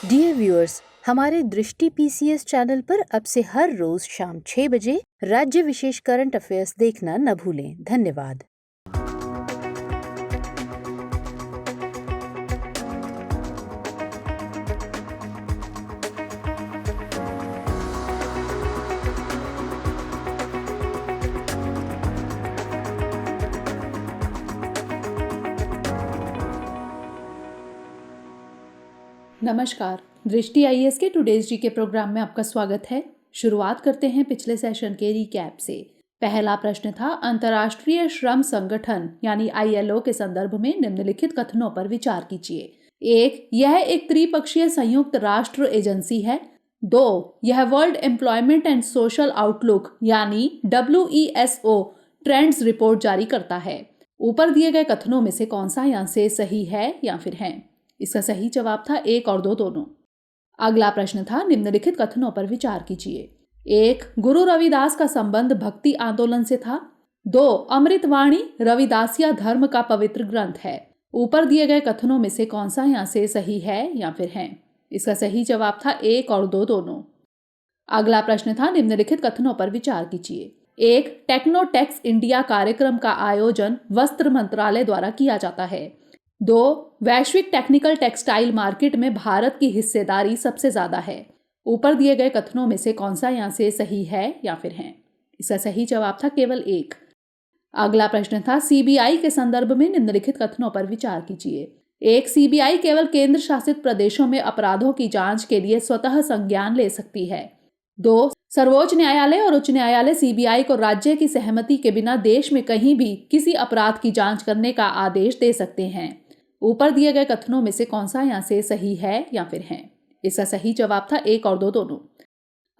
Dear viewers, हमारे दृष्टि PCS channel पर अब से हर रोज शाम 6 बजे राज्य विशेष करंट अफेयर्स देखना न भूलें। धन्यवाद। नमस्कार, दृष्टि आईएएस के टुडेज जी के प्रोग्राम में आपका स्वागत है। शुरुआत करते हैं पिछले सेशन के रिकैप से। पहला प्रश्न था, अंतर्राष्ट्रीय श्रम संगठन यानी आईएलओ के संदर्भ में निम्नलिखित कथनों पर विचार कीजिए। 1. यह एक त्रिपक्षीय संयुक्त राष्ट्र एजेंसी है। 2. यह world employment and social outlook यानी WESO ट्रेंड्स रिपोर्ट जारी करता है। ऊपर दिए गए कथनों में से कौन सा यहाँ से सही है या फिर है? इसका सही जवाब था 1 और 2 दोनों। अगला प्रश्न था, निम्नलिखित कथनों पर विचार कीजिए। 1. गुरु रविदास का संबंध भक्ति आंदोलन से था। 2. अमृतवाणी रविदासिया धर्म का पवित्र ग्रंथ है। ऊपर दिए गए कथनों में से कौन सा यहाँ से सही है या फिर है? इसका सही जवाब था 1 और 2 दोनों। अगला प्रश्न था, निम्नलिखित कथनों पर विचार कीजिए। 1. टेक्नोटेक्स इंडिया कार्यक्रम का आयोजन वस्त्र मंत्रालय द्वारा किया जाता है। 2. वैश्विक टेक्निकल टेक्सटाइल मार्केट में भारत की हिस्सेदारी सबसे ज्यादा है। ऊपर दिए गए कथनों में से कौन सा यहाँ से सही है या फिर है? इसका सही जवाब था केवल 1। अगला प्रश्न था, सीबीआई के संदर्भ में निम्नलिखित कथनों पर विचार कीजिए। 1. सीबीआई केवल केंद्र शासित प्रदेशों में अपराधों की जांच के लिए स्वतः संज्ञान ले सकती है। 2. सर्वोच्च न्यायालय और उच्च न्यायालय सीबीआई को राज्य की सहमति के बिना देश में कहीं भी किसी अपराध की जांच करने का आदेश दे सकते हैं। ऊपर दिए गए कथनों में से कौन सा यहाँ से सही है या फिर है? इसका सही जवाब था 1 और 2 दोनों।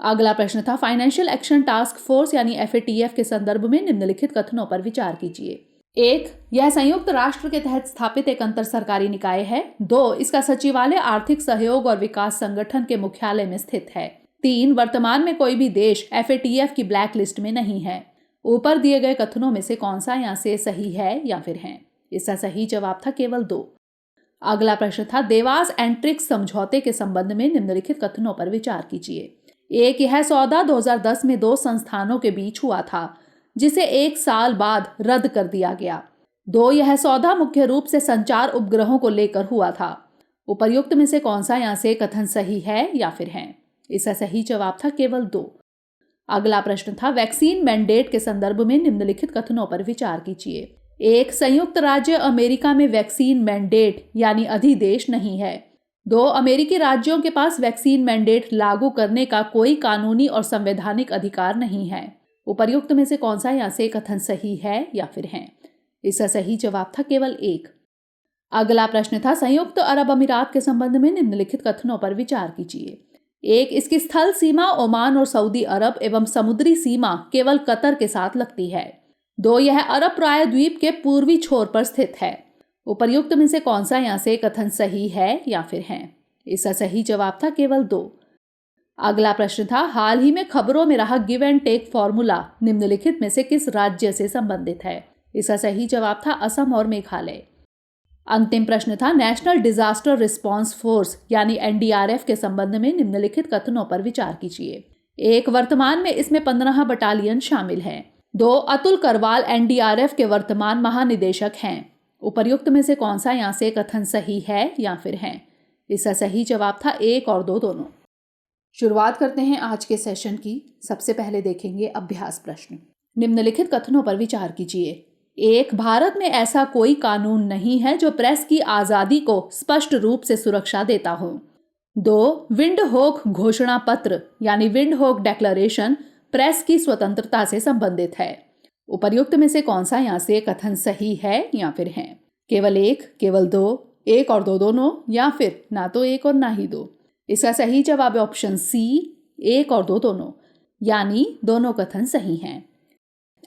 अगला प्रश्न था, फाइनेंशियल एक्शन टास्क फोर्स यानी FATF के संदर्भ में निम्नलिखित कथनों पर विचार कीजिए। 1. यह संयुक्त राष्ट्र के तहत स्थापित एक अंतर सरकारी निकाय है। 2. इसका सचिवालय आर्थिक सहयोग और विकास संगठन के मुख्यालय में स्थित है। 3. वर्तमान में कोई भी देश FATF की ब्लैक लिस्ट में नहीं है। ऊपर दिए गए कथनों में से कौन सा यहाँ से सही है या फिर है? इसका सही जवाब था केवल 2। अगला प्रश्न था, देवास एंड ट्रिक्स समझौते के संबंध में निम्नलिखित कथनों पर विचार कीजिए। 1. यह सौदा 2010 में 2 संस्थानों के बीच हुआ था, जिसे 1 साल बाद रद्द कर दिया गया। 2. यह सौदा मुख्य रूप से संचार उपग्रहों को लेकर हुआ था। उपर्युक्त में से कौन सा यहाँ से कथन सही है या फिर है? इसका सही जवाब था केवल 2। अगला प्रश्न था, वैक्सीन मैंडेट के संदर्भ में निम्नलिखित कथनों पर विचार कीजिए। 1. संयुक्त राज्य अमेरिका में वैक्सीन मैंडेट यानी अधिदेश नहीं है। 2. अमेरिकी राज्यों के पास वैक्सीन मैंडेट लागू करने का कोई कानूनी और संवैधानिक अधिकार नहीं है। उपर्युक्त में से कौन सा यहाँ से कथन सही है या फिर है? इसका सही जवाब था केवल 1। अगला प्रश्न था, संयुक्त अरब अमीरात के संबंध में निम्नलिखित कथनों पर विचार कीजिए। 1. इसकी स्थल सीमा ओमान और सऊदी अरब एवं समुद्री सीमा केवल कतर के साथ लगती है। 2. यह अरब प्रायद्वीप के पूर्वी छोर पर स्थित है। उपर्युक्त में से कौन सा यहाँ से कथन सही है या फिर है? इसका सही जवाब था केवल 2। अगला प्रश्न था, हाल ही में खबरों में रहा गिव एंड टेक फॉर्मूला निम्नलिखित में से किस राज्य से संबंधित है? इसका सही जवाब था असम और मेघालय। अंतिम प्रश्न था, नेशनल डिजास्टर रिस्पांस फोर्स यानी NDRF के संबंध में निम्नलिखित कथनों पर विचार कीजिए। 1. वर्तमान में इसमें 15 बटालियन शामिल हैं। 2. अतुल करवाल NDRF के वर्तमान महानिदेशक हैं। उपर्युक्त में से कौन सा यहाँ से कथन सही है या फिर है? इसका सही जवाब था 1 और 2 दोनों। शुरुआत करते हैं आज के सेशन की। सबसे पहले देखेंगे अभ्यास प्रश्न। निम्नलिखित कथनों पर विचार कीजिए। 1. भारत में ऐसा कोई कानून नहीं है जो प्रेस की आजादी को स्पष्ट रूप से सुरक्षा देता हो। 2. विंडहोक घोषणा पत्र यानी विंडहोक डेक्लेरेशन प्रेस की स्वतंत्रता से संबंधित है। उपर्युक्त में से कौन सा यहाँ से कथन सही है या फिर है? केवल 1, केवल 2, 1 और 2 दोनों, या फिर ना तो 1 और ना ही 2? इसका सही जवाब है ऑप्शन C, 1 और 2 दोनों, यानी दोनों कथन सही हैं।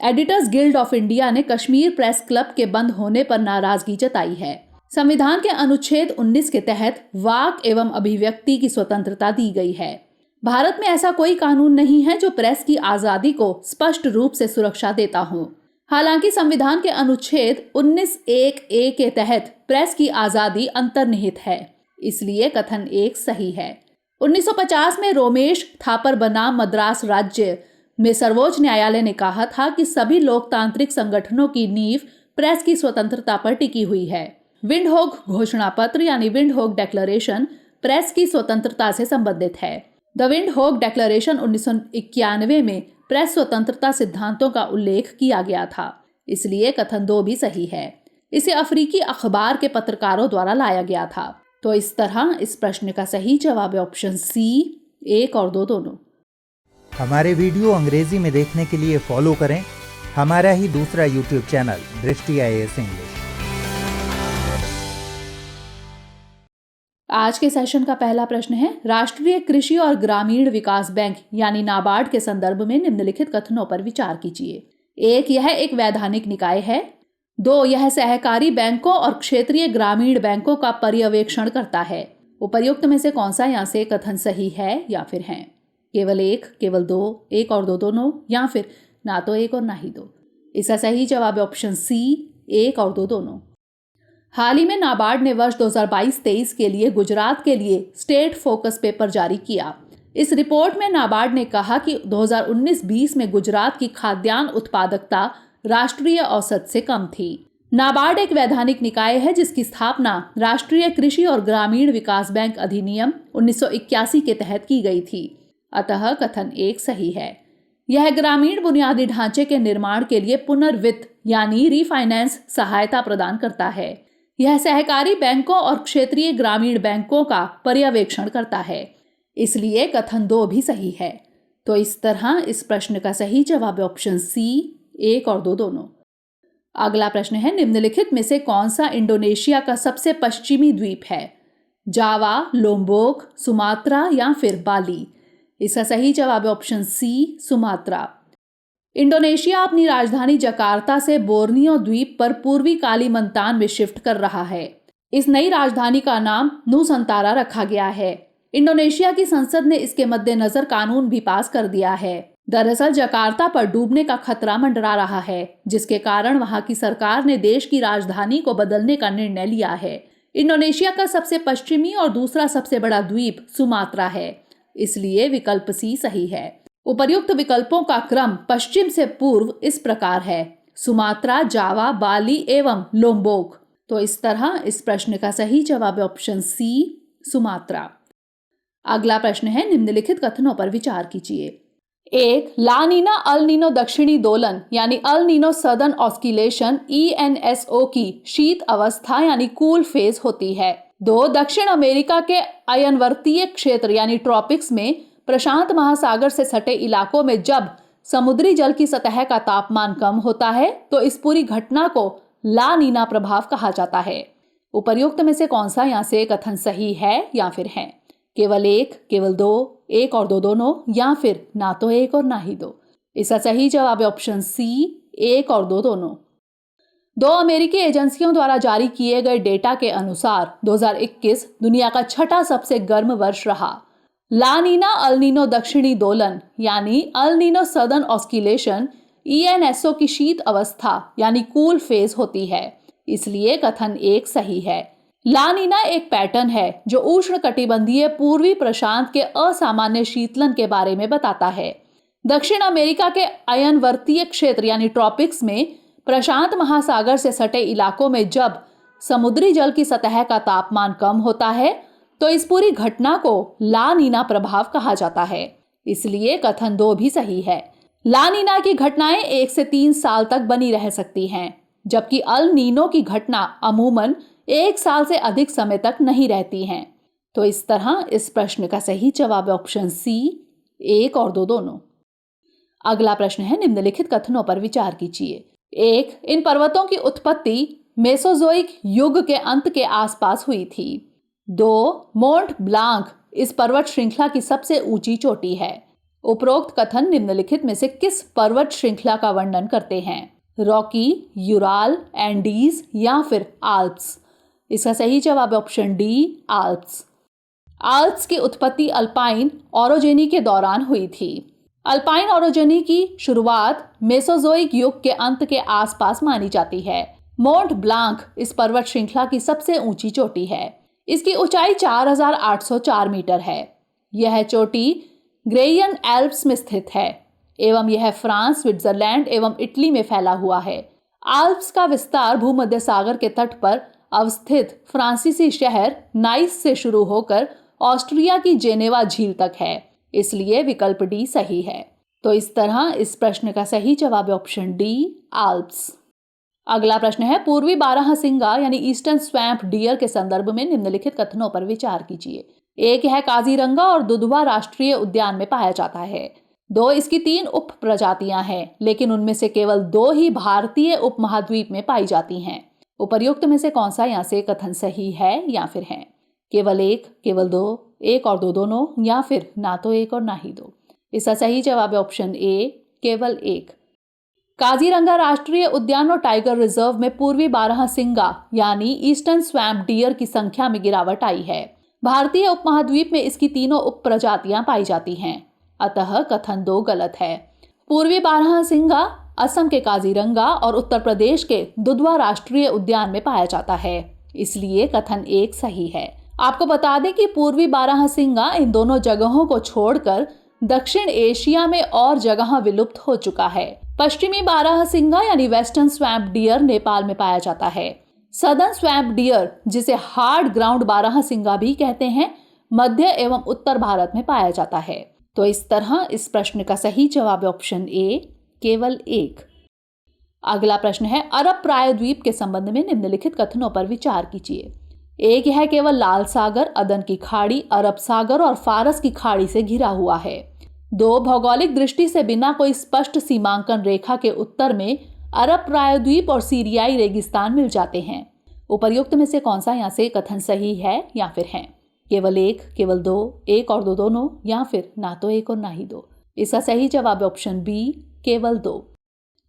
एडिटर्स गिल्ड ऑफ इंडिया ने कश्मीर प्रेस क्लब के बंद होने पर नाराजगी जताई है। संविधान के अनुच्छेद 19 के तहत वाक एवं अभिव्यक्ति की स्वतंत्रता दी गई है। भारत में ऐसा कोई कानून नहीं है जो प्रेस की आजादी को स्पष्ट रूप से सुरक्षा देता हो। हालांकि संविधान के अनुच्छेद 19(1)(a) के तहत प्रेस की आजादी अंतर्निहित है। इसलिए कथन 1 सही है। 1950 में रोमेश थापर बनाम मद्रास राज्य में सर्वोच्च न्यायालय ने कहा था कि सभी लोकतांत्रिक संगठनों की नींव प्रेस की स्वतंत्रता पर टिकी हुई है। विंडहोग घोषणा पत्र यानी विंडहोग डेक्लेरेशन प्रेस की स्वतंत्रता से संबंधित है। द विंडहोग डेक्लेरेशन 1991 में प्रेस स्वतंत्रता सिद्धांतों का उल्लेख किया गया था, इसलिए कथन 2 भी सही है। इसे अफ्रीकी अखबार के पत्रकारों द्वारा लाया गया था। तो इस तरह इस प्रश्न का सही जवाब है ऑप्शन सी, 1 और 2 दोनों। हमारे वीडियो अंग्रेजी में देखने के लिए फॉलो करें हमारा ही दूसरा यूट्यूब चैनल दृष्टि IAS इंग्लिश। आज के सेशन का पहला प्रश्न है, राष्ट्रीय कृषि और ग्रामीण विकास बैंक यानी नाबार्ड के संदर्भ में निम्नलिखित कथनों पर विचार कीजिए। 1, यह एक वैधानिक निकाय है। 2, यह सहकारी बैंकों और क्षेत्रीय ग्रामीण बैंकों का पर्यवेक्षण करता है। उपर्युक्त में से कौन सा यहाँ से कथन सही है या फिर है? केवल 1, केवल 2, 1 और 2 दोनों, या फिर ना तो 1 और ना ही 2? इसका सही जवाब है ऑप्शन सी, 1 और 2 दोनों। हाल ही में नाबार्ड ने वर्ष 2022-23 के लिए गुजरात के लिए स्टेट फोकस पेपर जारी किया। इस रिपोर्ट में नाबार्ड ने कहा कि 2019-20 में गुजरात की खाद्यान्न उत्पादकता राष्ट्रीय औसत से कम थी। नाबार्ड एक वैधानिक निकाय है जिसकी स्थापना राष्ट्रीय कृषि और ग्रामीण विकास बैंक अधिनियम 1981 के तहत की गई थी। अतः कथन 1 सही है। यह ग्रामीण बुनियादी ढांचे के निर्माण के लिए पुनर्वित्त यानी रीफाइनेंस सहायता प्रदान करता है। यह सहकारी बैंकों और क्षेत्रीय ग्रामीण बैंकों का पर्यवेक्षण करता है, इसलिए कथन 2 भी सही है। तो इस तरह इस प्रश्न का सही जवाब है ऑप्शन सी, 1 और 2 दोनों। अगला प्रश्न है, निम्नलिखित में से कौन सा इंडोनेशिया का सबसे पश्चिमी द्वीप है? जावा, लोम्बोक, सुमात्रा या फिर बाली? इसका सही जवाब है ऑप्शन सी, सुमात्रा। इंडोनेशिया अपनी राजधानी जकार्ता से बोर्नियो द्वीप पर पूर्वी कालीमंतान में शिफ्ट कर रहा है। इस नई राजधानी का नाम नुसंतारा रखा गया है। इंडोनेशिया की संसद ने इसके मद्देनजर कानून भी पास कर दिया है। दरअसल जकार्ता पर डूबने का खतरा मंडरा रहा है, जिसके कारण वहां की सरकार ने देश की राजधानी को बदलने का निर्णय लिया है। इंडोनेशिया का सबसे पश्चिमी और दूसरा सबसे बड़ा द्वीप सुमात्रा है, इसलिए विकल्प सी सही है। उपर्युक्त विकल्पों का क्रम पश्चिम से पूर्व इस प्रकार है: सुमात्रा, जावा, बाली एवं लोम्बोक। तो इस तरह इस प्रश्न का सही जवाब है ऑप्शन सी, सुमात्रा। अगला प्रश्न है, निम्नलिखित कथनों पर विचार कीजिए। 1, ला नीना अल नीनो दक्षिणी दोलन यानी El Nino southern oscillation ENSO की शीत अवस्था यानी कूल फेज होती है। 2, दक्षिण अमेरिका के अयनवर्तीय क्षेत्र यानी ट्रॉपिक्स में प्रशांत महासागर से सटे इलाकों में जब समुद्री जल की सतह का तापमान कम होता है तो इस पूरी घटना को ला नीना प्रभाव कहा जाता है। उपर्युक्त में से कौन सा यहाँ से कथन सही है या फिर है? केवल 1, केवल 2, 1 और 2 दोनों, या फिर ना तो 1 और ना ही 2? इसका सही जवाब है ऑप्शन सी, 1 और 2 दोनों। 2 अमेरिकी एजेंसियों द्वारा जारी किए गए डेटा के अनुसार 2021 दुनिया का छठा सबसे गर्म वर्ष रहा। ला नीना अल नीनो दक्षिणी दोलन यानी El Nino southern oscillation ENSO की शीत अवस्था यानी कूल फेज होती है, इसलिए कथन 1 सही है। ला नीना एक पैटर्न है जो उष्णकटिबंधीय पूर्वी प्रशांत के असामान्य शीतलन के बारे में बताता है। दक्षिण अमेरिका के अयनवर्तीय क्षेत्र यानी ट्रॉपिक्स में प्रशांत महासागर से सटे इलाकों में जब समुद्री जल की सतह का तापमान कम होता है तो इस पूरी घटना को ला नीना प्रभाव कहा जाता है, इसलिए कथन 2 भी सही है। ला नीना की घटनाएं 1 से 3 साल तक बनी रह सकती हैं, जबकि अल नीनो की घटना अमूमन 1 साल से अधिक समय तक नहीं रहती हैं। तो इस तरह इस प्रश्न का सही जवाब है ऑप्शन सी, 1 और 2 दोनों। अगला प्रश्न है, निम्नलिखित कथनों पर विचार कीजिए। 1, इन पर्वतों की उत्पत्ति मेसोजोइक युग के अंत के आसपास हुई थी। 2, मोंट ब्लांक इस पर्वत श्रृंखला की सबसे ऊंची चोटी है। उपरोक्त कथन निम्नलिखित में से किस पर्वत श्रृंखला का वर्णन करते हैं? रॉकी, यूराल, एंडीज या फिर आल्प्स? इसका सही जवाब है ऑप्शन डी, आल्प्स। आल्प्स की उत्पत्ति अल्पाइन ओरोजेनी के दौरान हुई थी। अल्पाइन ओरोजेनी की शुरुआत मेसोजोइक युग के अंत के आसपास मानी जाती है। मोंट ब्लांक इस पर्वत श्रृंखला की सबसे ऊंची चोटी है। इसकी ऊंचाई 4804 मीटर है। यह चोटी ग्रेयन एल्प्स में स्थित है एवं यह फ्रांस, स्विट्जरलैंड एवं इटली में फैला हुआ है। आल्प्स का विस्तार भूमध्य सागर के तट पर अवस्थित फ्रांसीसी शहर नाइस से शुरू होकर ऑस्ट्रिया की जेनेवा झील तक है, इसलिए विकल्प डी सही है। तो इस तरह इस प्रश्न का सही जवाब है ऑप्शन डी, आल्प्स। अगला प्रश्न है, पूर्वी बारहसिंगा यानी ईस्टर्न स्वैम्प डियर के संदर्भ में निम्नलिखित कथनों पर विचार कीजिए। एक है काजीरंगा और दुधवा राष्ट्रीय उद्यान में पाया जाता है। 2, इसकी 3 उप प्रजातियां हैं, लेकिन उनमें से केवल 2 ही भारतीय उपमहाद्वीप में पाई जाती हैं। उपर्युक्त में से कौन सा यहाँ से कथन सही है या फिर है? केवल 1, केवल 2, 1 और 2 दोनों, या फिर ना तो 1 और ना ही 2। इसका सही जवाब है ऑप्शन ए, केवल 1। काजीरंगा राष्ट्रीय उद्यान और टाइगर रिजर्व में पूर्वी बारहसिंगा यानी ईस्टर्न स्वैम्प डियर की संख्या में गिरावट आई है। भारतीय उपमहाद्वीप में इसकी 3 उप प्रजातियां पाई जाती हैं, अतः कथन 2 गलत है। पूर्वी बारहसिंगा असम के काजीरंगा और उत्तर प्रदेश के दुधवा राष्ट्रीय उद्यान में पाया जाता है, इसलिए कथन 1 सही है। आपको बता दें कि पूर्वी बारहसिंगा इन दोनों जगहों को छोड़कर दक्षिण एशिया में और जगह विलुप्त हो चुका है। पश्चिमी बारहसिंगा यानी वेस्टर्न स्वैम्प डियर नेपाल में पाया जाता है। सदर्न स्वैम्प डियर, जिसे हार्ड ग्राउंड बारहसिंगा भी कहते हैं, मध्य एवं उत्तर भारत में पाया जाता है। तो इस तरह इस प्रश्न का सही जवाब है ऑप्शन ए, केवल 1। अगला प्रश्न है, अरब प्रायद्वीप के संबंध में निम्नलिखित कथनों पर विचार कीजिए। एक है केवल लाल सागर, अदन की खाड़ी, अरब सागर और फारस की खाड़ी से घिरा हुआ है। 2, भौगोलिक दृष्टि से बिना कोई स्पष्ट सीमांकन रेखा के उत्तर में अरब प्रायद्वीप और सीरियाई रेगिस्तान मिल जाते हैं। उपर्युक्त में से कौन सा यहाँ से कथन सही है या फिर है? केवल 1, केवल 2, 1 और 2 दोनों, या फिर ना तो 1 और ना ही 2। इसका सही जवाब है ऑप्शन बी, केवल 2।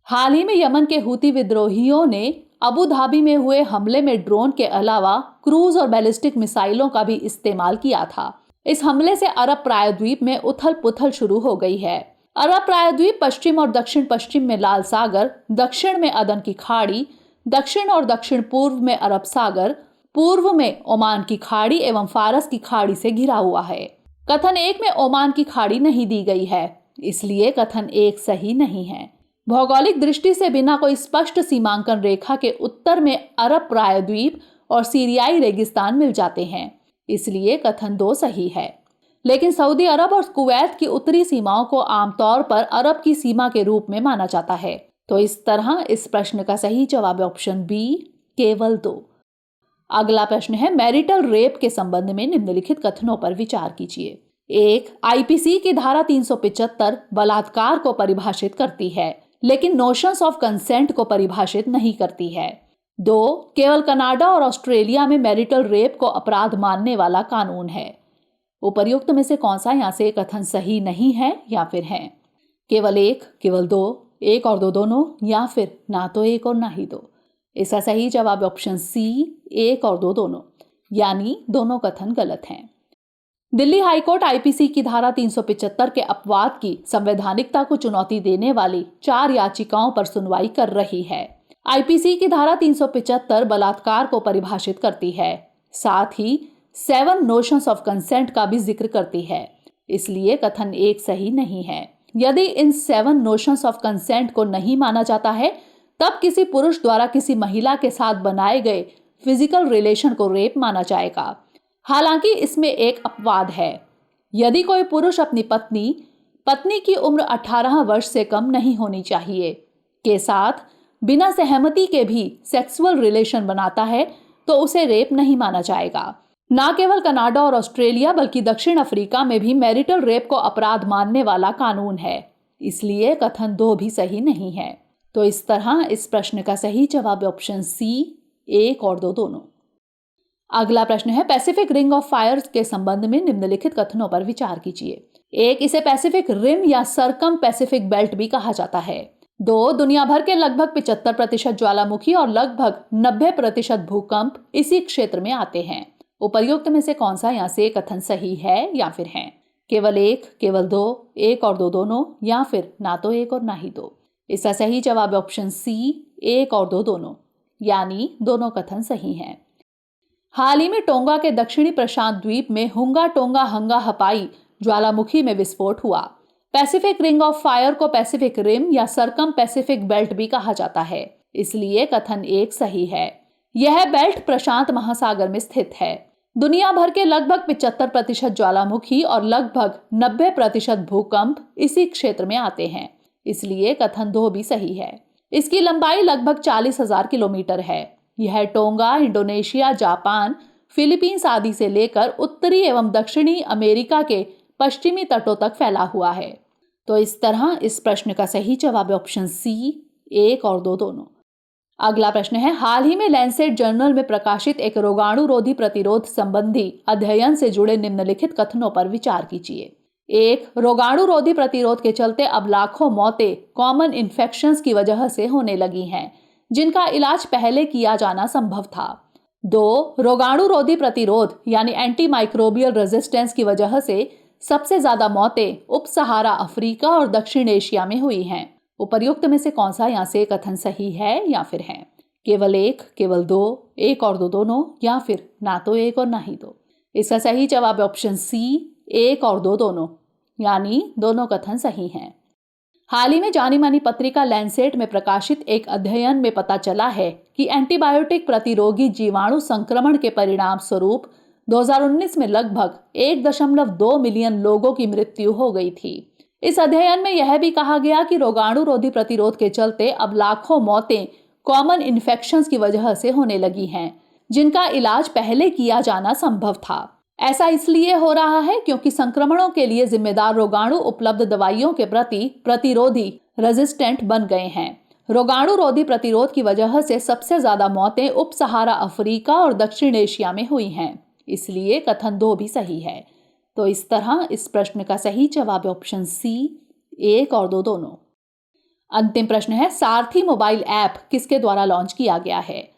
हाल ही में यमन के हूती विद्रोहियों ने अबू धाबी में हुए हमले में ड्रोन के अलावा क्रूज और बैलिस्टिक मिसाइलों का भी इस्तेमाल किया था। इस हमले से अरब प्रायद्वीप में उथल पुथल शुरू हो गई है। अरब प्रायद्वीप पश्चिम और दक्षिण पश्चिम में लाल सागर, दक्षिण में अदन की खाड़ी, दक्षिण और दक्षिण पूर्व में अरब सागर, पूर्व में ओमान की खाड़ी एवं फारस की खाड़ी से घिरा हुआ है। कथन 1 में ओमान की खाड़ी नहीं दी गई है, इसलिए कथन 1 सही नहीं है। भौगोलिक दृष्टि से बिना कोई स्पष्ट सीमांकन रेखा के उत्तर में अरब प्रायद्वीप और सीरियाई रेगिस्तान मिल जाते हैं, इसलिए कथन 2 सही है। लेकिन सऊदी अरब और कुवैत की उत्तरी सीमाओं को आमतौर पर अरब की सीमा के रूप में माना जाता है। तो इस तरह इस प्रश्न का सही जवाब है ऑप्शन बी, केवल 2। अगला प्रश्न है, मैरिटल रेप के संबंध में निम्नलिखित कथनों पर विचार कीजिए। 1, आईपीसी की धारा 375 बलात्कार को परिभाषित करती है, लेकिन नोशंस ऑफ कंसेंट को परिभाषित नहीं करती है। 2, केवल कनाडा और ऑस्ट्रेलिया में मैरिटल रेप को अपराध मानने वाला कानून है। उपर्युक्त में से कौन सा यहाँ से कथन सही नहीं है या फिर है? केवल 1, केवल 2, 1 और 2 दोनों, या फिर ना तो 1 और ना ही 2। इसका सही जवाब ऑप्शन सी, 1 और 2 दोनों, यानी दोनों कथन गलत हैं। दिल्ली हाईकोर्ट आईपीसी की धारा 375 के अपवाद की संवैधानिकता को चुनौती देने वाली 4 याचिकाओं पर सुनवाई कर रही है। आईपीसी की धारा 375 बलात्कार को परिभाषित करती है, साथ ही 7 नोशंस ऑफ कंसेंट का भी जिक्र करती है, इसलिए कथन 1 सही नहीं है। यदि इन 7 नोशंस ऑफ कंसेंट को नहीं माना जाता है, तब किसी पुरुष द्वारा किसी महिला के साथ बनाए गए फिजिकल रिलेशन को रेप माना जाएगा। हालांकि इसमें एक अपवाद है। यदि कोई पुरुष अपनी पत्नी की उम्र 18 वर्ष से कम नहीं होनी चाहिए के साथ बिना सहमति के भी सेक्सुअल रिलेशन बनाता है, तो उसे रेप नहीं माना जाएगा। न केवल कनाडा और ऑस्ट्रेलिया बल्कि दक्षिण अफ्रीका में भी मैरिटल रेप को अपराध मानने वाला कानून है, इसलिए कथन 2 भी सही नहीं है। तो इस तरह इस प्रश्न का सही जवाब ऑप्शन सी, 1 और 2 दोनों। अगला प्रश्न है, पैसिफिक रिंग ऑफ फायर के संबंध में निम्नलिखित कथनों पर विचार कीजिए। 1, इसे पैसिफिक रिम या सरकम पैसिफिक बेल्ट भी कहा जाता है। 2, दुनिया भर के लगभग 75% ज्वालामुखी और लगभग 90% भूकंप इसी क्षेत्र में आते हैं। उपर्युक्त में से कौन सा यहाँ से कथन सही है या फिर है? केवल 1, केवल 2, 1 और 2 दोनों, या फिर ना तो 1 और ना ही 2। इसका सही जवाब ऑप्शन सी, 1 और 2 दोनों, यानी दोनों कथन सही हैं। हाल ही में टोंगा के दक्षिणी प्रशांत द्वीप में हुंगा टोंगा हंगा हपाई ज्वालामुखी में विस्फोट हुआ। पैसिफिक रिंग ऑफ फायर को पैसिफिक रिम या सरकम पैसिफिक बेल्ट भी कहा जाता है, इसलिए कथन 1 सही है। यह बेल्ट प्रशांत महासागर में स्थित है। दुनिया भर के लगभग 75% ज्वालामुखी और लगभग 90% भूकंप इसी क्षेत्र में आते हैं, इसलिए कथन 2 भी सही है। इसकी लंबाई लगभग 40,000 किलोमीटर है। यह टोंगा, इंडोनेशिया, जापान, फिलीपींस आदि से लेकर उत्तरी एवं दक्षिणी अमेरिका के पश्चिमी तटों तक फैला हुआ है। तो इस तरह इस प्रश्न का सही जवाब है ऑप्शन सी, 1 और 2 दोनों। अगला प्रश्न है, हाल ही में लैंसेट जर्नल में प्रकाशित एक रोगाणु रोधी प्रतिरोध संबंधी अध्ययन से जुड़े निम्नलिखित कथनों पर विचार कीजिए। 1. रोगाणु रोधी प्रतिरोध के चलते अब लाखों मौतें कॉमन इन्फेक्शंस की वजह से होने लगी हैं, जिनका इलाज पहले किया जाना संभव था। 2. रोगाणु रोधी प्रतिरोध यानी एंटी माइक्रोबियल रेजिस्टेंस की वजह से सबसे ज्यादा मौतें उप सहारा अफ्रीका और दक्षिण एशिया में हुई हैं। उपर्युक्त में से कौन सा यहाँ से कथन सही है या फिर है? केवल 1, केवल 2, 1 और 2 दोनों, या फिर ना तो 1 और ना ही 2? इसका सही जवाब है ऑप्शन सी, 1 और 2 दोनों, यानी दोनों कथन सही हैं। हाल ही में जानी मानी पत्रिका लैंसेट में प्रकाशित एक अध्ययन में पता चला है कि एंटीबायोटिक प्रतिरोधी जीवाणु संक्रमण के परिणाम स्वरूप 2019 में लगभग 1.2 मिलियन लोगों की मृत्यु हो गई थी। इस अध्ययन में यह भी कहा गया कि रोगाणु रोधी प्रतिरोध के चलते अब लाखों मौतें कॉमन इन्फेक्शंस की वजह से होने लगी हैं, जिनका इलाज पहले किया जाना संभव था। ऐसा इसलिए हो रहा है क्योंकि संक्रमणों के लिए जिम्मेदार रोगाणु उपलब्ध दवाइयों के प्रति प्रतिरोधी रेजिस्टेंट बन गए हैं। रोगाणु रोधी प्रतिरोध की वजह से सबसे ज्यादा मौतें उप सहारा अफ्रीका और दक्षिण एशिया में हुई हैं, इसलिए कथन 2 भी सही है। तो इस तरह इस प्रश्न का सही जवाब है ऑप्शन सी, 1 और 2 दोनों। अंतिम प्रश्न है, सारथी मोबाइल ऐप किसके द्वारा लॉन्च किया गया है?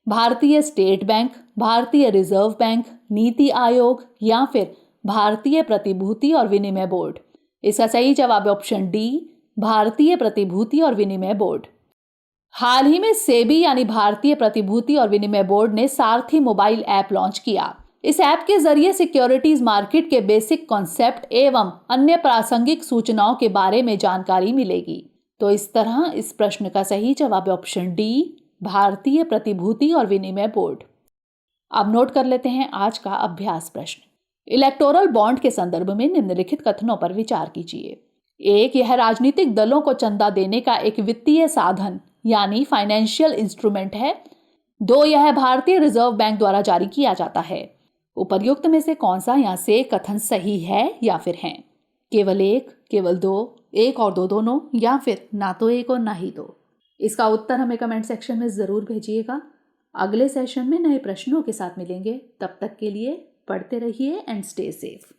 भारतीय स्टेट बैंक, भारतीय रिजर्व बैंक, नीति आयोग या फिर भारतीय प्रतिभूति और विनिमय बोर्ड? इसका सही जवाब है ऑप्शन डी, भारतीय प्रतिभूति और विनिमय बोर्ड। हाल ही में सेबी यानी भारतीय प्रतिभूति और विनिमय बोर्ड ने सारथी मोबाइल ऐप लॉन्च किया। इस ऐप के जरिए सिक्योरिटीज मार्केट के बेसिक कॉन्सेप्ट एवं अन्य प्रासंगिक सूचनाओं के बारे में जानकारी मिलेगी। तो इस तरह इस प्रश्न का सही जवाब है ऑप्शन डी, भारतीय प्रतिभूति और विनिमय बोर्ड। अब नोट कर लेते हैं आज का अभ्यास प्रश्न। इलेक्टोरल बॉन्ड के संदर्भ में निम्नलिखित कथनों पर विचार कीजिए। 1. यह राजनीतिक दलों को चंदा देने का एक वित्तीय साधन यानी फाइनेंशियल इंस्ट्रूमेंट है। 2. यह भारतीय रिजर्व बैंक द्वारा जारी किया जाता है। उपर्युक्त में से कौन सा यहाँ से कथन सही है या फिर है? केवल 1, केवल 2, 1 और 2 दोनों, या फिर ना तो 1 और ना ही 2? इसका उत्तर हमें कमेंट सेक्शन में जरूर भेजिएगा। अगले सेशन में नए प्रश्नों के साथ मिलेंगे। तब तक के लिए पढ़ते रहिए एंड स्टे सेफ।